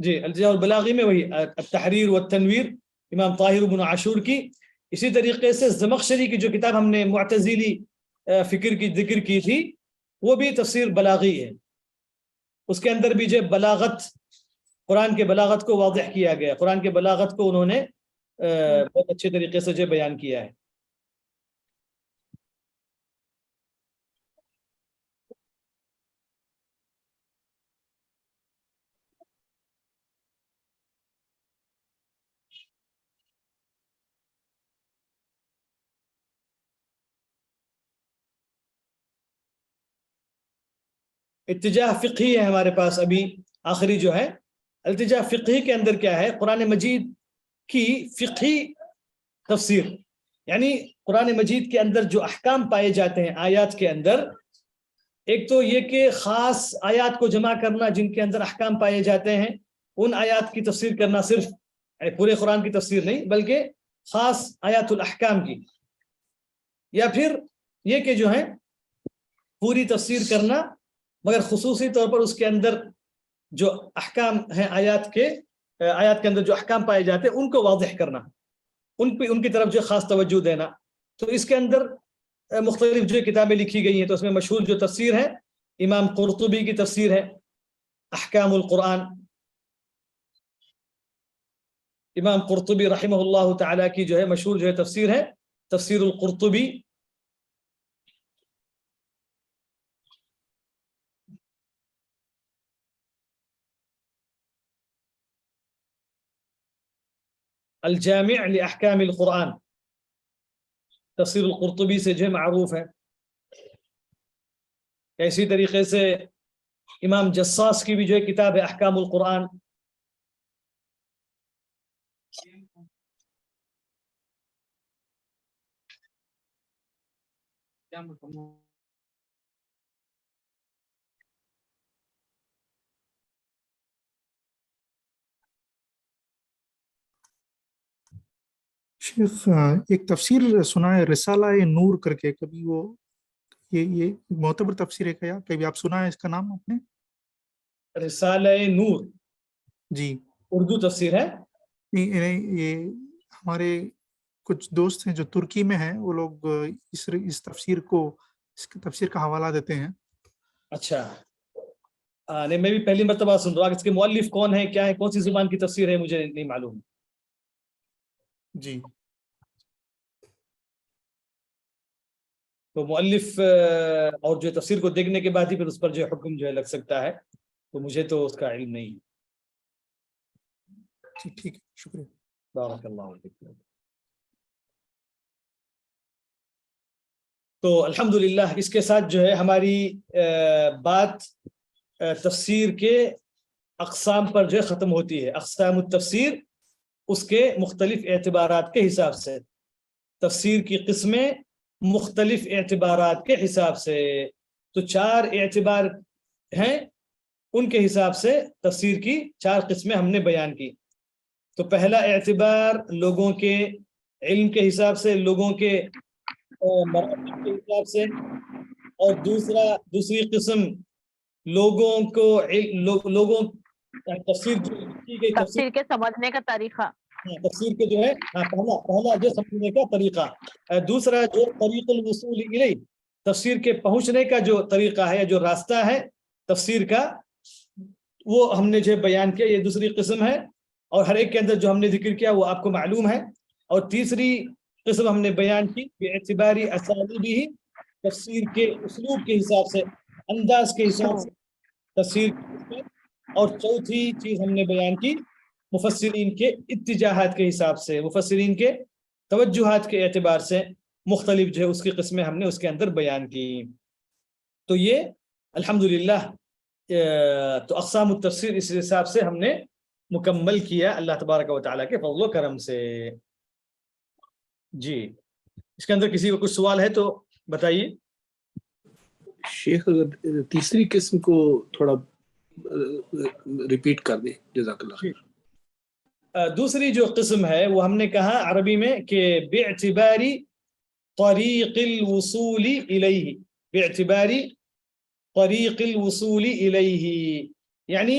جی التجاء البلاغی میں وہی التحریر والتنویر امام طاہر بن عاشور کی. اسی طریقے سے زمخشری کی جو کتاب ہم نے معتزلی فکر کی ذکر کی تھی وہ بھی تفسیر بلاغی ہے. اس کے اندر بھی جو بلاغت قرآن کے بلاغت کو واضح کیا گیا, قرآن کے بلاغت کو انہوں نے بہت اچھے طریقے سے جو بیان کیا ہے. اتجاہ فقہی ہے ہمارے پاس ابھی آخری جو ہے. التجاہ فقہی کے اندر کیا ہے؟ قرآن مجید کی فقہی تفسیر, یعنی قرآن مجید کے اندر جو احکام پائے جاتے ہیں آیات کے اندر, ایک تو یہ کہ خاص آیات کو جمع کرنا جن کے اندر احکام پائے جاتے ہیں, ان آیات کی تفسیر کرنا, صرف پورے قرآن کی تفسیر نہیں بلکہ خاص آیات الاحکام کی, یا پھر یہ کہ جو ہے پوری تفسیر کرنا مگر خصوصی طور پر اس کے اندر جو احکام ہیں آیات کے اندر جو احکام پائے جاتے ہیں ان کو واضح کرنا, ان کی طرف جو خاص توجہ دینا. تو اس کے اندر مختلف جو کتابیں لکھی گئی ہیں, تو اس میں مشہور جو تفسیر ہے امام قرطبی کی تفسیر ہے احکام القرآن. امام قرطبی رحمہ اللہ تعالی کی جو ہے مشہور جو ہے تفسیر ہے تفسیر القرطبی. الجامع لأحکام القرآن تفسیر القرطبی سے جو معروف ہے. اسی طریقے سے امام جساس کی بھی جو ہے کتاب ہے احکام القرآن. شیخ ایک تفسیر سنا ہے رسالہ نور کر کے, کبھی وہ یہ معتبر تفسیر ہے کیا؟ کبھی آپ سنا ہے اس کا نام آپ نے؟ رسالہ نور جی اردو تفسیر ہے. یہ ہمارے کچھ دوست ہیں جو ترکی میں ہیں, وہ لوگ اس تفسیر کا حوالہ دیتے ہیں. اچھا, نہیں میں بھی پہلی مرتبہ سن رہا ہوں. اس کے مؤلف کون ہے, کیا ہے, کون سی زبان کی تفسیر ہے, مجھے نہیں معلوم. جی تو مؤلف اور جو تفسیر کو دیکھنے کے بعد ہی پھر اس پر جو حکم جو ہے لگ سکتا ہے, تو مجھے تو اس کا علم نہیں. ٹھیک ہے, شکریہ. بارک اللہ فیک. تو الحمدللہ اس کے ساتھ جو ہے ہماری بات تفسیر کے اقسام پر جو ہے ختم ہوتی ہے. اقسام التفسیر اس کے مختلف اعتبارات کے حساب سے, تفسیر کی قسمیں مختلف اعتبارات کے حساب سے. تو 4 اعتبار ہیں, ان کے حساب سے تفسیر کی 4 قسمیں ہم نے بیان کی. تو پہلا اعتبار لوگوں کے علم کے حساب سے, لوگوں کے مراتب کے حساب سے, اور دوسری قسم لوگوں کو تفسیر کے سمجھنے کا طریقہ, تفسیر کے جو ہے پہلا جو سمجھنے کا طریقہ. دوسرا جو طریق الوصول الیہ, تفسیر کے پہنچنے کا جو طریقہ ہے, جو راستہ ہے تفسیر کا, وہ ہم نے جو بیان کیا, یہ دوسری قسم ہے. اور ہر ایک کے اندر جو ہم نے ذکر کیا وہ آپ کو معلوم ہے. اور تیسری قسم ہم نے بیان کی باعتباری اسالیبہ, تفسیر کے اسلوب کے حساب سے, انداز کے حساب سے تفسیر کی. اور چوتھی چیز ہم نے بیان کی مفسرین کے اتجاہات کے حساب سے, مفسرین کے توجہات کے اعتبار سے مختلف جو ہے اس کی قسمیں ہم نے اس کے اندر بیان کی. تو یہ الحمدللہ تو اقسام التفسیر اس حساب سے ہم نے مکمل کیا اللہ تبارک و تعالیٰ کے فضل و کرم سے. جی اس کے اندر کسی کو کچھ سوال ہے تو بتائیے. شیخ اگر تیسری قسم کو تھوڑا ریپیٹ کر دیں, جزاک اللہ خیر. دوسری جو قسم ہے وہ ہم نے کہا عربی میں کہ باعتباری طریق الوصول الیہ, باعتباری طریق الوصول الیہ, یعنی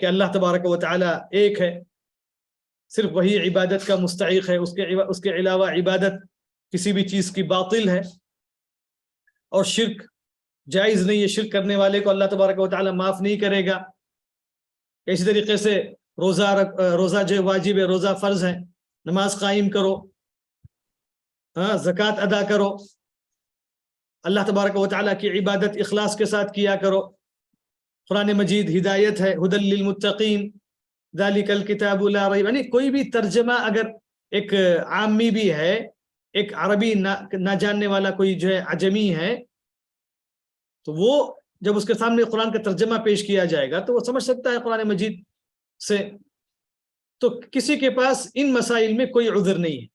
کہ اللہ تبارک و تعالی ایک ہے، صرف وہی عبادت کا مستحق ہے، اس کے علاوہ عبادت کسی بھی چیز کی باطل ہے، اور شرک جائز نہیں ہے، شرک کرنے والے کو اللہ تبارک و تعالی معاف نہیں کرے گا۔ اسی طریقے سے روزہ جو واجب ہے، روزہ فرض ہے، نماز قائم کرو، ہاں زکوٰۃ ادا کرو، اللہ تبارک و تعالیٰ کی عبادت اخلاص کے ساتھ کیا کرو۔ قرآن مجید ہدایت ہے، ہدی للمتقین، ذالک الکتاب لا ریب، یعنی کوئی بھی ترجمہ اگر ایک عامی بھی ہے، ایک عربی نہ جاننے والا کوئی جو ہے عجمی ہے، تو وہ جب اس کے سامنے قرآن کا ترجمہ پیش کیا جائے گا تو وہ سمجھ سکتا ہے قرآن مجید سے۔ تو کسی کے پاس ان مسائل میں کوئی عذر نہیں ہے۔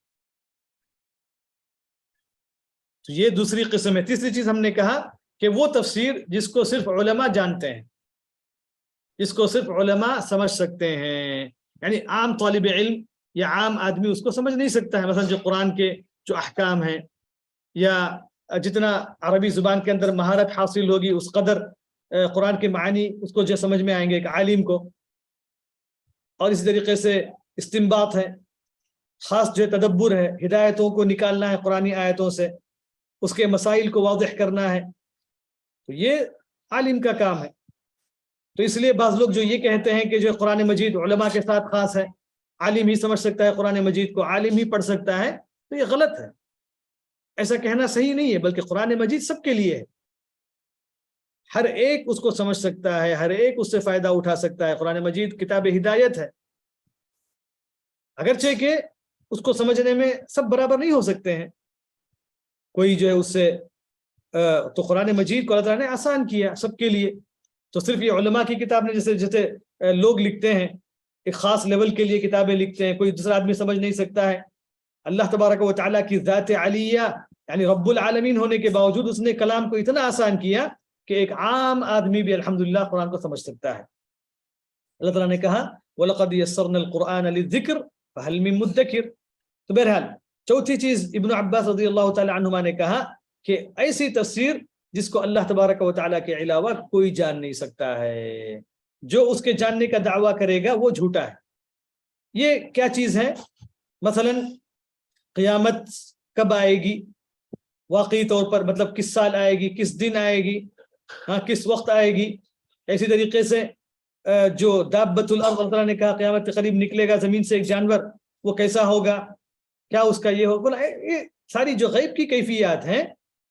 تو یہ دوسری قسم ہے۔ تیسری چیز ہم نے کہا کہ وہ تفسیر جس کو صرف علماء جانتے ہیں، جس کو صرف علماء سمجھ سکتے ہیں، یعنی عام طالب علم یا عام آدمی اس کو سمجھ نہیں سکتا ہے۔ مثلا جو قرآن کے جو احکام ہیں، یا جتنا عربی زبان کے اندر مہارت حاصل ہوگی اس قدر قرآن کے معانی اس کو جو سمجھ میں آئیں گے ایک عالم کو۔ اور اسی طریقے سے استنباط ہے، خاص جو تدبر ہے، ہدایتوں کو نکالنا ہے قرآنی آیتوں سے، اس کے مسائل کو واضح کرنا ہے، تو یہ عالم کا کام ہے۔ تو اس لیے بعض لوگ جو یہ کہتے ہیں کہ جو قرآن مجید علماء کے ساتھ خاص ہے، عالم ہی سمجھ سکتا ہے قرآن مجید کو، عالم ہی پڑھ سکتا ہے، تو یہ غلط ہے، ایسا کہنا صحیح نہیں ہے، بلکہ قرآن مجید سب کے لیے ہے، ہر ایک اس کو سمجھ سکتا ہے، ہر ایک اس سے فائدہ اٹھا سکتا ہے۔ قرآن مجید کتاب ہدایت ہے، اگرچہ کہ اس کو سمجھنے میں سب برابر نہیں ہو سکتے ہیں، کوئی جو ہے اس سے تو قرآن مجید کو اللہ تعالیٰ نے آسان کیا سب کے لیے۔ تو صرف یہ علماء کی کتاب نے، جیسے لوگ لکھتے ہیں ایک خاص لیول کے لیے کتابیں لکھتے ہیں، کوئی دوسرا آدمی سمجھ نہیں سکتا ہے۔ اللہ تبارک و تعالیٰ کی ذات علیہ یعنی رب العالمین ہونے کے باوجود اس نے کلام کو اتنا آسان کیا کہ ایک عام آدمی بھی الحمدللہ قرآن کو سمجھ سکتا ہے۔ اللہ تعالیٰ نے کہا وَلَقَدْ يَسَّرْنَا الْقُرْآنَ لِلذِّكْرِ فَهَلْ مِن مُدَّكِرٍ۔ تو بہرحال چوتھی چیز ابن عباس رضی اللہ تعالی عنہما نے کہا کہ ایسی تفسیر جس کو اللہ تبارک و تعالیٰ کے علاوہ کوئی جان نہیں سکتا ہے، جو اس کے جاننے کا دعویٰ کرے گا وہ جھوٹا ہے۔ یہ کیا چیز ہے؟ مثلا قیامت کب آئے گی واقعی طور پر، مطلب کس سال آئے گی، کس دن آئے گی، ہاں کس وقت آئے گی۔ اسی طریقے سے جو دابۃ الارض، اللہ تعالیٰ نے کہا قیامت کے قریب نکلے گا زمین سے ایک جانور، وہ کیسا ہوگا، کیا اس کا یہ ہوگا، یہ ساری جو غیب کی کیفیات ہیں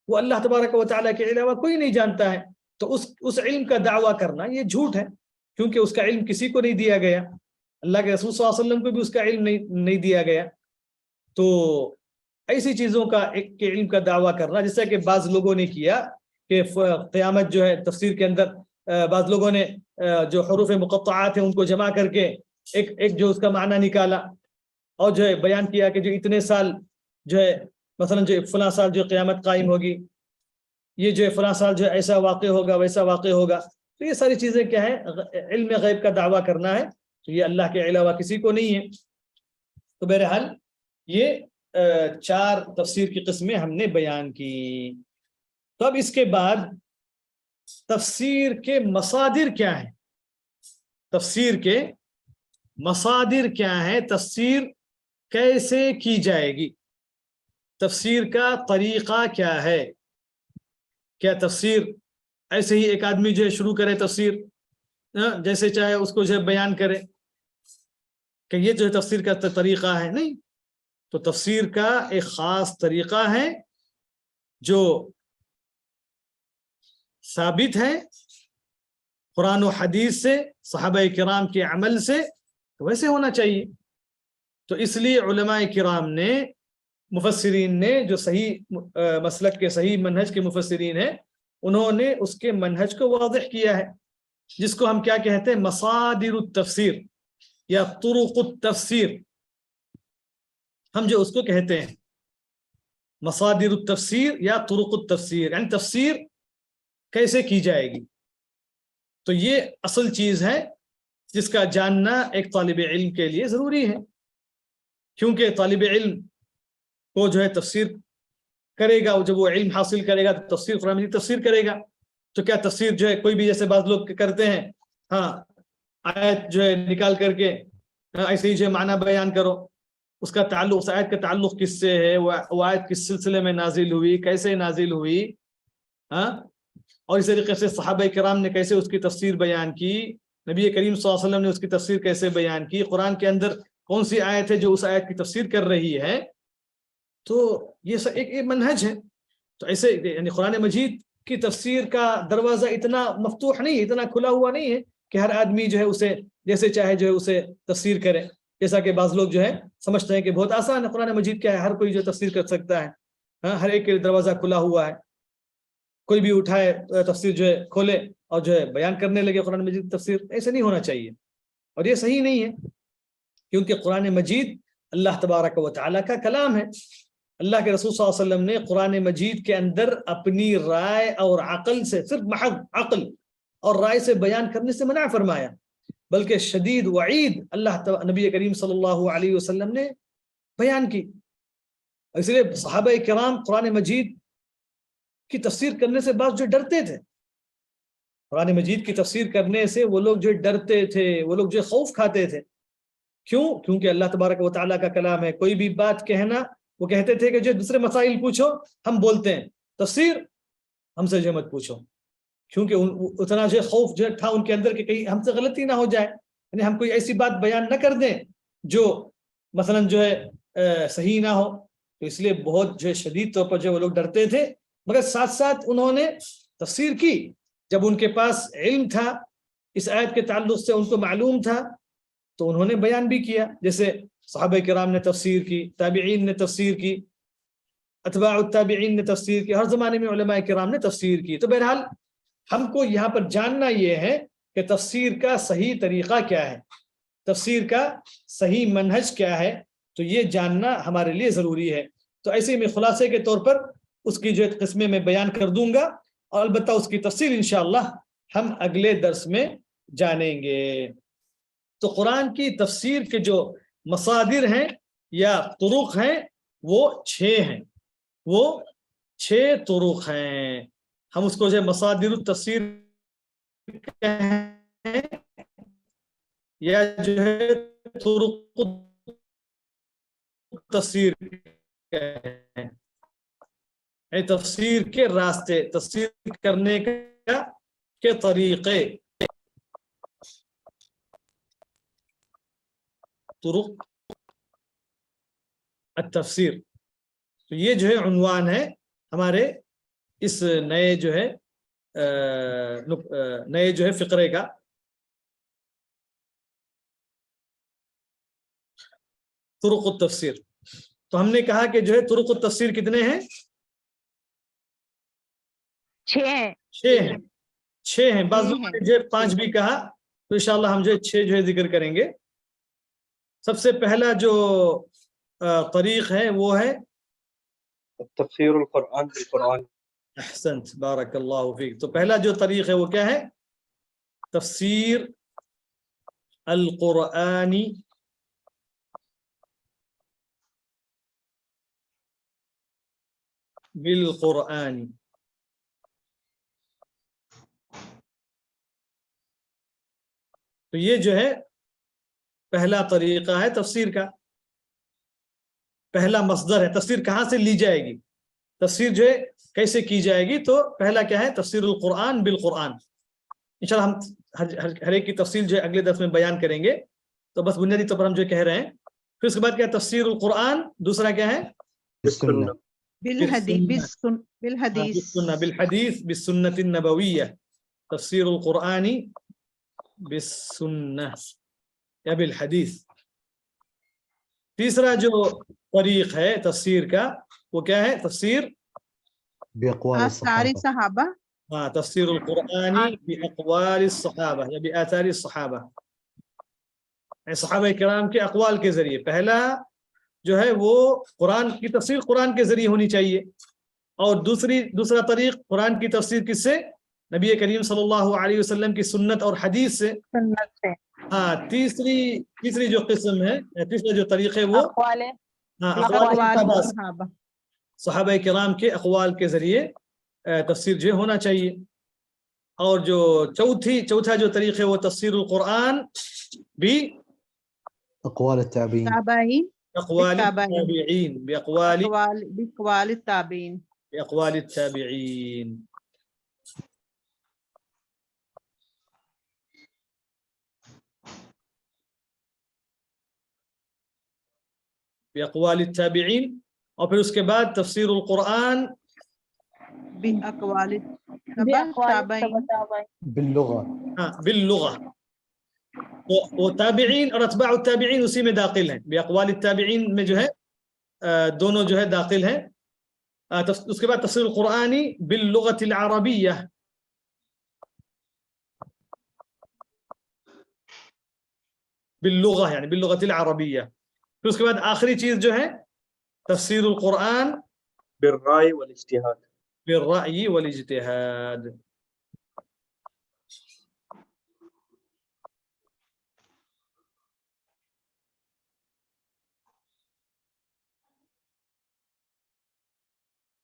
وہ اللہ تبارک و تعالیٰ کے علاوہ کوئی نہیں جانتا ہے۔ تو اس علم کا دعویٰ کرنا یہ جھوٹ ہے، کیونکہ اس کا علم کسی کو نہیں دیا گیا، اللہ کے رسول صلی اللہ علیہ وسلم کو بھی اس کا علم نہیں دیا گیا۔ تو ایسی چیزوں کا ایک علم کا دعویٰ کرنا، جیسا کہ بعض لوگوں نے کیا کہ قیامت جو ہے تفسیر کے اندر بعض لوگوں نے جو حروف مقطعات ہیں ان کو جمع کر کے ایک جو اس کا معنی نکالا، اور جو ہے بیان کیا کہ جو اتنے سال جو ہے مثلا جو فلاں سال جو قیامت قائم ہوگی، یہ جو ہے فلاں سال جو ایسا واقع ہوگا ویسا واقع ہوگا۔ تو یہ ساری چیزیں کیا ہے؟ علم غیب کا دعویٰ کرنا ہے، تو یہ اللہ کے علاوہ کسی کو نہیں ہے۔ تو بہرحال یہ 4 تفسیر کی قسمیں ہم نے بیان کی۔ تو اب اس کے بعد تفسیر کے مصادر کیا ہیں؟ تفسیر کے مصادر کیا ہیں؟ تفسیر کیسے کی جائے گی؟ تفسیر کا طریقہ کیا ہے؟ کیا تفسیر ایسے ہی ایک آدمی جو ہے شروع کرے تفسیر جیسے چاہے اس کو جو ہے بیان کرے کہ یہ جو ہے تفسیر کا طریقہ ہے؟ نہیں، تو تفسیر کا ایک خاص طریقہ ہے جو ثابت ہے قرآن و حدیث سے، صحابہ کرام کے عمل سے، تو ویسے ہونا چاہیے۔ تو اس لیے علماء کرام نے، مفسرین نے، جو صحیح مسلک کے صحیح منہج کے مفسرین ہیں، انہوں نے اس کے منہج کو واضح کیا ہے، جس کو ہم کیا کہتے ہیں؟ مصادر التفسیر یا طرق التفسیر، ہم جو اس کو کہتے ہیں مصادر التفسیر یا طرق التفسیر، یعنی تفسیر کیسے کی جائے گی۔ تو یہ اصل چیز ہے جس کا جاننا ایک طالب علم کے لیے ضروری ہے، کیونکہ طالب علم کو جو ہے تفسیر کرے گا، جب وہ علم حاصل کرے گا تو تفسیر قرآن مجید تفسیر کرے گا۔ تو کیا تفسیر جو ہے کوئی بھی، جیسے بعض لوگ کرتے ہیں، ہاں آیت جو ہے نکال کر کے ایسے ہی جو ہے معنی بیان کرو، اس کا تعلق، اس آیت کا تعلق کس سے ہے، وہ آیت کس سلسلے میں نازل ہوئی، کیسے نازل ہوئی، ہاں، اور اس طریقے سے صحابہ کرام نے کیسے اس کی تفسیر بیان کی، نبی کریم صلی اللہ علیہ وسلم نے اس کی تفسیر کیسے بیان کی، قرآن کے اندر کون سی آیت ہے جو اس آیت کی تفسیر کر رہی ہے. تو یہ ایک منہج ہے. تو ایسے یعنی قرآن مجید کی تفسیر کا دروازہ اتنا مفتوح نہیں ہے، اتنا کھلا ہوا نہیں ہے کہ ہر آدمی جو ہے اسے جیسے چاہے جو ہے اسے تفسیر کرے. جیسا کہ بعض لوگ جو ہے سمجھتے ہیں کہ بہت آسان ہے قرآن مجید کیا ہے، ہر کوئی جو تفسیر کر سکتا ہے، ہاں، ہر ایک کے دروازہ کھلا ہوا ہے، کوئی بھی اٹھائے تفسیر جو ہے کھولے اور جو ہے بیان کرنے لگے قرآن مجید کی تفسیر. ایسے نہیں ہونا چاہیے، اور یہ صحیح نہیں ہے، کیونکہ قرآن مجید اللہ تبارک و تعالیٰ کا کلام ہے. اللہ کے رسول صلی اللہ علیہ وسلم نے قرآن مجید کے اندر اپنی رائے اور عقل سے، صرف محض عقل اور رائے سے بیان کرنے سے منع فرمایا، بلکہ شدید وعید نبی کریم صلی اللہ علیہ وسلم نے بیان کی. اس لیے صحابہ کرام قرآن مجید کی تفسیر کرنے سے بعض جو ڈرتے تھے، قرآن مجید کی تفسیر کرنے سے وہ لوگ جو ڈرتے تھے، وہ لوگ جو خوف کھاتے تھے. کیوں؟ کیونکہ اللہ تبارک و تعالیٰ کا کلام ہے. کوئی بھی بات کہنا، وہ کہتے تھے کہ جو دوسرے مسائل پوچھو، ہم بولتے ہیں، تفسیر ہم سے جو مت پوچھو، کیونکہ اتنا جو خوف جو تھا ان کے اندر کہ کہیں ہم سے غلطی نہ ہو جائے، یعنی ہم کوئی ایسی بات بیان نہ کر دیں جو مثلا جو ہے صحیح نہ ہو. تو اس لیے بہت جو ہے شدید طور پر جو وہ لوگ ڈرتے تھے، مگر ساتھ ساتھ انہوں نے تفسیر کی. جب ان کے پاس علم تھا اس آیت کے تعلق سے، ان کو معلوم تھا، تو انہوں نے بیان بھی کیا. جیسے صحابہ کرام نے تفسیر کی، تابعین نے تفسیر کی، اتباع التابعین نے تفسیر کی، ہر زمانے میں علماء کرام نے تفسیر کی. تو بہرحال ہم کو یہاں پر جاننا یہ ہے کہ تفسیر کا صحیح طریقہ کیا ہے، تفسیر کا صحیح منہج کیا ہے، تو یہ جاننا ہمارے لیے ضروری ہے. تو ایسے میں خلاصے کے طور پر اس کی جو قسمیں میں بیان کر دوں گا، اور البتہ اس کی تفصیل انشاءاللہ ہم اگلے درس میں جانیں گے. تو قرآن کی تفسیر کے جو مصادر ہیں یا طرق ہیں وہ 6 ہیں، وہ 6 طرق ہیں. ہم اس کو جو مصادر التفسیر کہیں یا جو ہے طرق التفسیر کہیں، تفسیر کے راستے، تفسیر کرنے کے طریقے، طرق التفسیر. تو یہ جو ہے عنوان ہے ہمارے اس نئے جو ہے فقرے کا. طرق التفسیر. تو ہم نے کہا کہ جو ہے طرق التفسیر کتنے ہیں؟ 6 ہیں. بعض لوگوں نے جو 5 بھی کہا، تو انشاءاللہ ہم جو 6 جو ہے ذکر کریں گے. سب سے پہلا جو طریق ہے وہ ہے تفسیر القرآن بالقرآن. احسنت، بارک اللہ فیک. تو پہلا جو طریق ہے وہ کیا ہے؟ تفسیر القرآنی بالقرآن. تو یہ جو ہے پہلا طریقہ ہے تفسیر کا، پہلا مصدر ہے. تفسیر کہاں سے لی جائے گی، تفسیر جو ہے کیسے کی جائے گی؟ تو پہلا کیا ہے؟ تفسیر القرآن بالقرآن. انشاءاللہ ہم ہر ایک کی تفصیل جو ہے اگلے درس میں بیان کریں گے. تو بس بنیادی طور پر ہم جو کہہ رہے ہیں. پھر اس کے بعد کیا ہے؟ تفسیر القرآن. دوسرا کیا ہے؟ بالحدیث بالسنة النبویہ. تفسیر القرآن بالسنہ یا بالحدیث. تیسرا جو طریق ہے تفسیر کا وہ کیا ہے؟ تفسیر بأقوال الصحابہ. ہاں، تفسیر القرآن بأقوال الصحابہ یا بآثار الصحابہ، صحابہ کرام کے اقوال کے ذریعے. پہلا جو ہے وہ قرآن کی تفسیر قرآن کے ذریعے ہونی چاہیے، اور دوسرا طریق قرآن کی تفسیر کس سے؟ نبی کریم صلی اللہ علیہ وسلم کی سنت اور حدیث سے. ہاں، تیسری جو قسم ہے، تیسرا جو طریق ہے وہ صحابہ کرام کے اقوال کے ذریعے تفسیر جو ہونا چاہیے. اور جو چوتھا جو طریق ہے وہ تفسیر القرآن أقوال التابعين تابعین بأقوال بالتابعين. التابعين بأقوال التابعین. بأقوال التابعين. بأقوال التابعين. اور پھر اس کے بعد تفسیر القرآن بأقوال بأقوال التابعین. باللغة. باللغة. وہ تابعین اور اتباع التابعین اسی میں داخل ہیں. بأقوال التابعین میں جو ہے دونوں جو ہے داخل ہیں. اس کے بعد تفسیر القرآنی باللغة العربية. باللغة يعني باللغة العربية. پھر اس کے بعد آخری چیز جو ہے تفسیر القرآن بالرأي والاجتهاد. بالرأي والاجتهاد.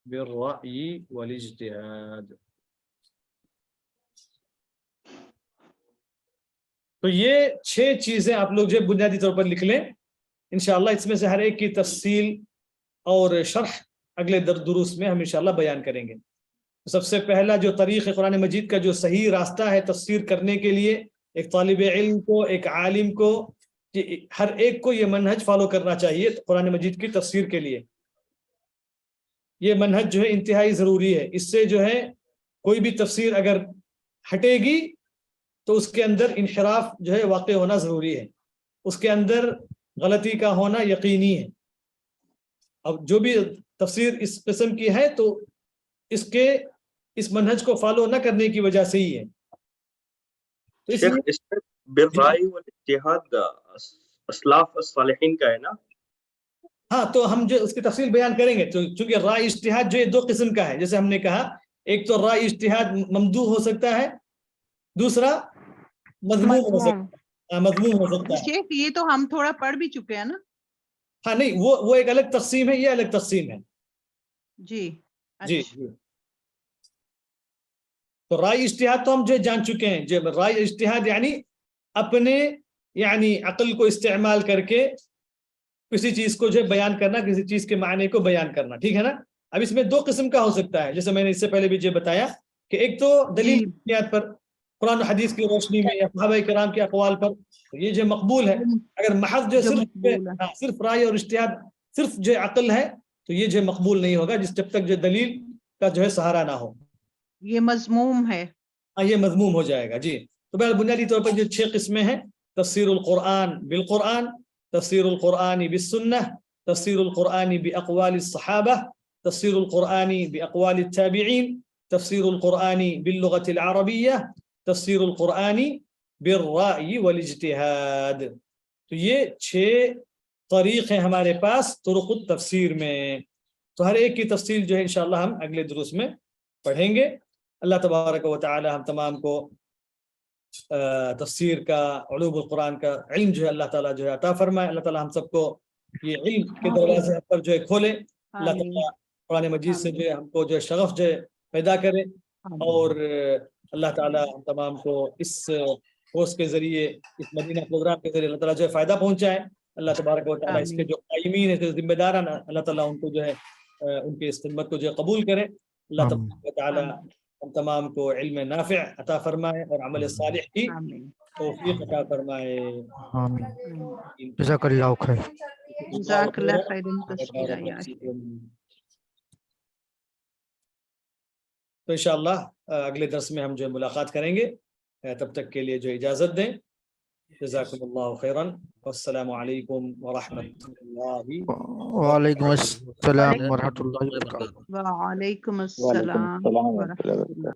بالرأي والاجتهاد. تو یہ 6 چیزیں آپ لوگ جو بنیادی طور پر لکھ لیں انشاءاللہ. اس میں سے ہر ایک کی تفصیل اور شرح اگلے دروس میں ہم انشاءاللہ بیان کریں گے. سب سے پہلا جو طریق قرآن مجید کا جو صحیح راستہ ہے تفسیر کرنے کے لیے ایک طالب علم کو، ایک عالم کو، ہر ایک کو یہ منہج فالو کرنا چاہیے قرآن مجید کی تفسیر کے لیے. یہ منہج جو ہے انتہائی ضروری ہے. اس سے جو ہے کوئی بھی تفسیر اگر ہٹے گی تو اس کے اندر انحراف جو ہے واقع ہونا ضروری ہے، اس کے اندر غلطی کا ہونا یقینی ہے. اب جو بھی تفسیر اس قسم کی ہے تو اس منہج کو فالو نہ کرنے کی وجہ سے ہی ہے. تو اس لیے بالرأي والاجتهاد اسلاف الصالحین کا ہے نا. ہاں تو ہم جو اس کی تفصیل بیان کریں گے. تو چونکہ رائے اجتہاد جو ہے 2 قسم کا ہے، جیسے ہم نے کہا ایک تو رائے اجتہاد ممدوح ہو سکتا ہے، دوسرا مذموم ہو سکتا ہے. مذموم ہو سکتا ہے. شیخ یہ تو ہم تھوڑا پڑھ بھی چکے ہیں نا. ہاں نہیں وہ ایک الگ تقسیم ہے، یہ الگ تقسیم ہے. جی جی تو رائے اجتہاد تو ہم جو جان چکے ہیں. جو رائے اجتہاد یعنی اپنے عقل کو استعمال کر کے کسی چیز کو جو بیان کرنا، کسی چیز کے معنی کو بیان کرنا. ٹھیک ہے نا. اب اس میں 2 قسم کا ہو سکتا ہے، جیسے میں نے اس سے پہلے بھی جو بتایا کہ ایک تو دلیل کی بنیاد پر قرآن و حدیث کی روشنی میں یا صحابہ کرام کے اقوال پر یہ جو مقبول ہے. اگر محض جو صرف رائے اور اجتہاد صرف جو عقل ہے تو یہ جو مقبول نہیں ہوگا جب تک جو دلیل کا جو ہے سہارا نہ ہو. یہ مذموم ہے. ہاں یہ مذموم ہو جائے گا. جی تو بہرحال بنیادی طور پر جو 6 قسمیں ہیں: تفسیر القرآن بالقرآن، تفسیر القرآن بالسنہ، تفسیر القرآن باقوال الصحابہ، تفسیر القرآن باقوال التابعین، تفسیر القرآن باللغة العربیہ، تفسیر القرآن بالرأی والاجتہاد. تو یہ 6 طریق ہیں ہمارے پاس طرق التفسیر میں. تو ہر ایک کی تفصیل جو ہے انشاءاللہ ہم اگلے دروس میں پڑھیں گے. اللہ تبارک و تعالی ہم تمام کو تفسیر کا، علوم القرآن کا علم جو ہے اللہ تعالیٰ جو ہے عطا فرمائے. اللہ تعالیٰ ہم سب کو یہ علم کے دروازے پر جو ہے کھولے. اللہ تعالیٰ قرآن مجید سے جو ہے ہم کو جو ہے شغف جو ہے پیدا کرے، اور اللہ تعالیٰ ہم تمام کو اس کورس کے ذریعے، اس مدینہ پروگرام کے ذریعے اللہ تعالیٰ جو ہے فائدہ پہنچائے. اللہ تبارک و تعالیٰ اس کے جو قائمین ہیں، ذمہ داران، اللہ تعالیٰ ان کو جو ہے ان کی اس خدمت کو جو ہے قبول کرے. اللہ تبارک و تعالیٰ ہم تمام کو علم نافع عطا فرمائے اور عمل صالح کی توفیق عطا فرمائے. آمین. جزاک اللہ خیر. جزاک اللہ خیر. تو انشاءاللہ اگلے درس میں ہم جو ہے ملاقات کریں گے. تب تک کے لیے جو اجازت دیں. جزاکم اللہ خیرا والسلام علیکم ورحمۃ اللہ. وعلیکم السلام ورحمۃ اللہ وبرکاتہ. وعلیکم السلام ورحمۃ اللہ.